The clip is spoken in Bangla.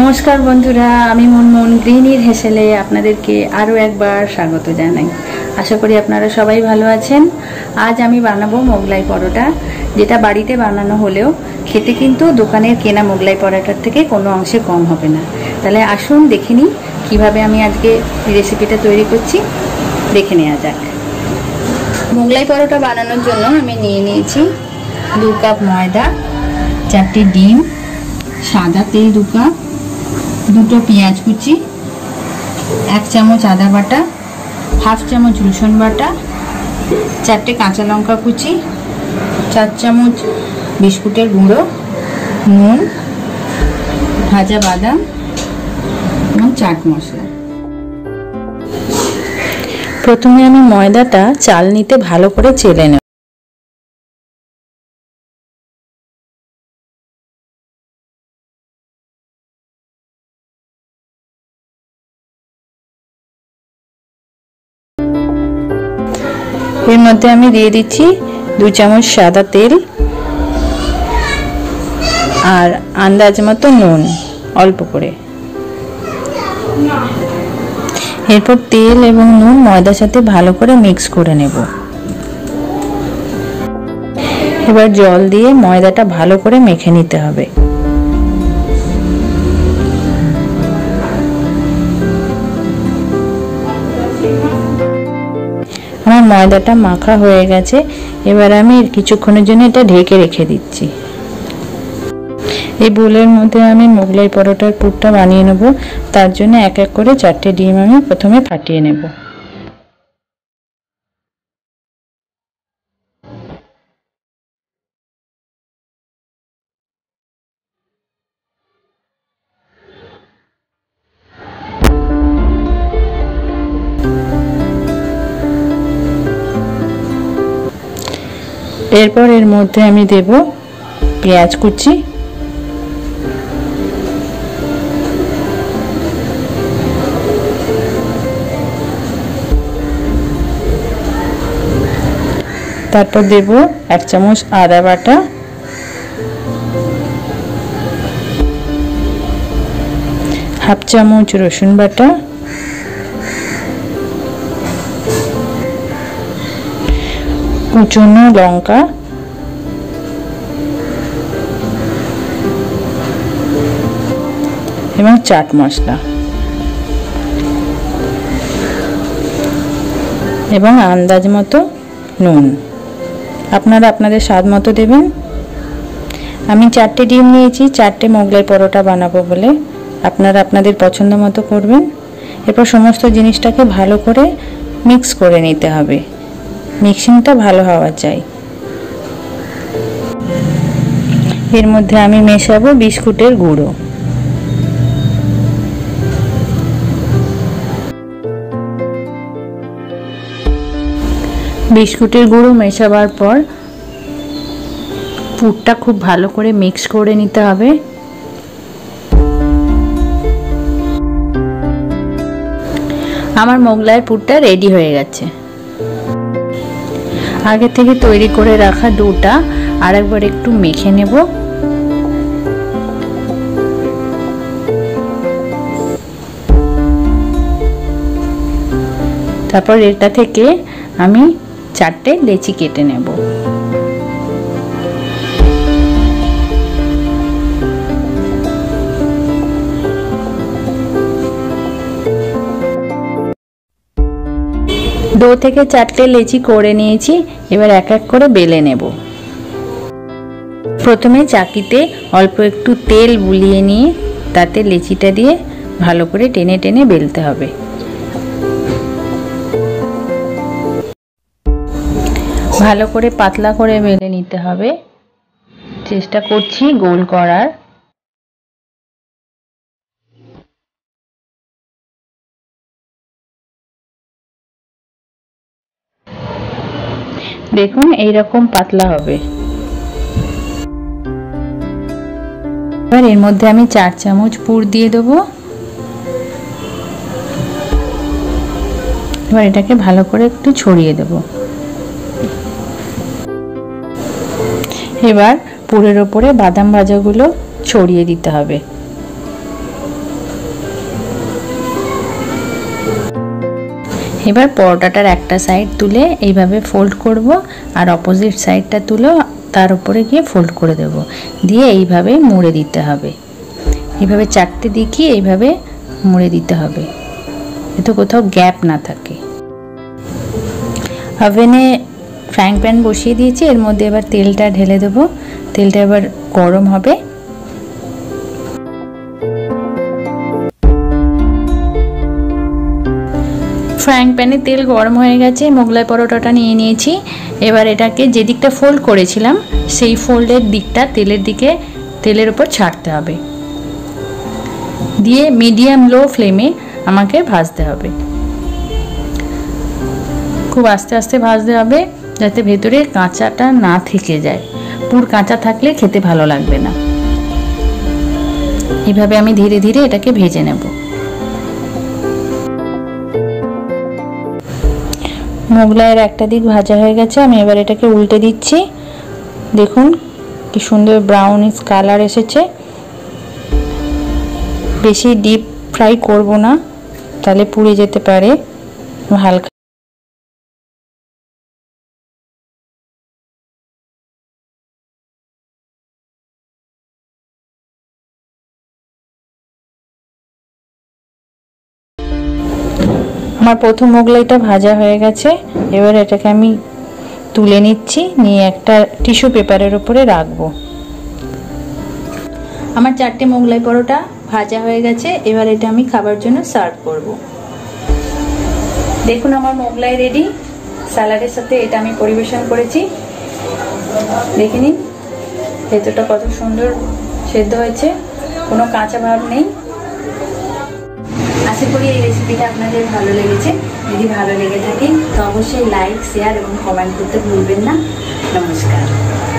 नमस्कार बंधुरा आमी मुनमुन गृहिणीर हेसेले आपनादेरके आरो एकबार स्वागत जानाई। आशा करी आपनारा सबाई भालो आछेन। आज आमी बानाबो मोगलाई परोटा, जेटा बाड़ीते बानानो होलेओ खेते किन्तु दोकानेर केना मोगलाई परोटार थेके कोनो अंशे कम होबे ना। ताहले आसुन देखे निई किभाबे आमी आजके रेसिपिटा तैरी करछि, देखे नेওয়া যাক। मोगलाई परोटा बानानोर जोन्नो आमी निये निয়েছি 2 কাপ ময়দা, 4টি ডিম, সাদা তেল 2 কাপ, 2টো পেঁয়াজ কুচি, 1 চামচ আদা বাটা, हाफ চামচ রসুন বাটা, 4টে কাঁচা লঙ্কা কুচি, 4 চামচ বিস্কুটের গুঁড়ো, নুন, ভাজা বাদাম এবং চাট মশলা। প্রথমে আমি ময়দাটা চালনিতে ভালো করে চেলে নেব। এর মধ্যে আমি দিয়ে দিচ্ছি 2 চামচ সাদা তেল আর আন্দাজ মতো নুন অল্প করে। এরপর তেল এবং নুন ময়দার সাথে ভালো করে মিক্স করে নেব। এবার জল দিয়ে ময়দাটা ভালো করে মেখে নিতে হবে। আমার ময়দাটা মাখা হয়ে গেছে। এবার আমি কিছুক্ষণের জন্য এটা ঢেকে রেখে দিচ্ছি। এই বোলের মধ্যে আমি মোগলাই পরোটার পুরটা বানিয়ে নেব। তার জন্য এক এক করে 4টে ডিম আমি প্রথমে ফাটিয়ে নেব। এরপর এর মধ্যে আমি দেব পেঁয়াজ কুচি, তারপর দেব 1 চামচ আদা বাটা, হাফ চামচ রসুন বাটা, কুচনো লঙ্কা, এবং চাট মশলা এবং আন্দাজ মতো নুন। আপনারা আপনাদের স্বাদ মতো দেবেন। আমি 4টে ডিম নিয়েছি, 4টে মোগলাই পরোটা বানাবো বলে। আপনারা আপনাদের পছন্দ মতো করবেন। এরপর সমস্ত জিনিসটাকে ভালো করে মিক্স করে নিতে হবে। মিক্সিংটা ভালো হওয়া চাই। এর মধ্যে আমি মেশাবো বিস্কুটের গুঁড়ো। বিস্কুটের গুঁড়ো মেশাবার পর পুরটা খুব ভালো করে মিক্স করে নিতে হবে। আমার মোগলাইয়ের পুরটা রেডি হয়ে গেছে। আগে থেকে তৈরি করে রাখা ডোটা আরেকবার একটু মেখে নেব। তারপর এটা থেকে আমি 4টে লেচি কেটে নেব। दो থেকে 4টে লেচি করে নিয়েছি। এবার এক এক করে বেলে নেব। প্রথমে চাকিতে অল্প একটু তেল বুলিয়ে নিয়ে তাতে লেচিটা দিয়ে ভালো করে টেনে টেনে বেলতে হবে। ভালো করে পাতলা করে বেলে নিতে হবে। চেষ্টা করছি গোল করার। দেখুন এইরকম পাতলা হবে। এবার এর মধ্যে আমি 4 চামচ পুর দিয়ে দেব। এবার এটাকে ভালো করে একটু ছড়িয়ে দেব। এবার পুরের উপরে বাদাম ভাজাগুলো ছড়িয়ে দিতে হবে। এবার পরোটাটার একটা সাইড তুলে এইভাবে ফোল্ড করব, আর অপোজিট সাইডটা তুলে তার উপরে গিয়ে ফোল্ড করে দেব, দিয়ে এইভাবে মুড়ে দিতে হবে। এইভাবে চারটে দিকে এইভাবে মুড়ে দিতে হবে, যাতে কোথাও গ্যাপ না থাকে। ওভেনে ফ্রাইং প্যান বসিয়ে দিয়েছি, এর মধ্যে এবার তেলটা ঢেলে দেবো। তেলটা এবার গরম হবে। ফ্রাইং প্যানে তেল গরম হয়ে গেছে, মোগলাই পরোটাটা নিয়ে নিয়েছি। এবার এটাকে যে দিকটা ফোল্ড করেছিলাম সেই ফোল্ডের দিকটা তেলের উপর ছাড়তে হবে, দিয়ে মিডিয়াম লো ফ্লেমে আমাকে ভাজতে হবে। খুব আস্তে আস্তে ভাজতে হবে, যাতে ভেতরে কাঁচাটা না থেকে যায়। পুর কাঁচা থাকলে খেতে ভালো লাগবে না। এইভাবে আমি ধীরে ধীরে এটাকে ভেজে নেব। মোগলাইয়ের একটা দিক ভাজা হয়ে গেছে, আমি এবার এটাকে উল্টে দিচ্ছি। দেখুন কি সুন্দর ব্রাউনিশ কালার এসেছে। বেশি ডিপ ফ্রাই করব না, তাহলে পুড়ে যেতে পারে। হালকা আমার প্রথম মোগলাইটা ভাজা হয়ে গেছে। এবার এটাকে আমি তুলে নিচ্ছি, নিয়ে একটা টিস্যু পেপারের উপরে রাখবো। আমার চারটে মোগলাই পরোটা ভাজা হয়ে গেছে। এবার এটা আমি খাবার জন্য সার্ভ করব। দেখুন আমার মোগলাই রেডি। স্যালাডের সাথে এটা আমি পরিবেশন করেছি। দেখে নিন ভেতরটা কত সুন্দর সেদ্ধ হয়েছে, কোনো কাঁচা ভাব নেই। আশা করি এই রেসিপিটা আপনাদের ভালো লেগেছে। যদি ভালো লেগে থাকে তো অবশ্যই লাইক, শেয়ার এবং কমেন্ট করতে ভুলবেন না। নমস্কার।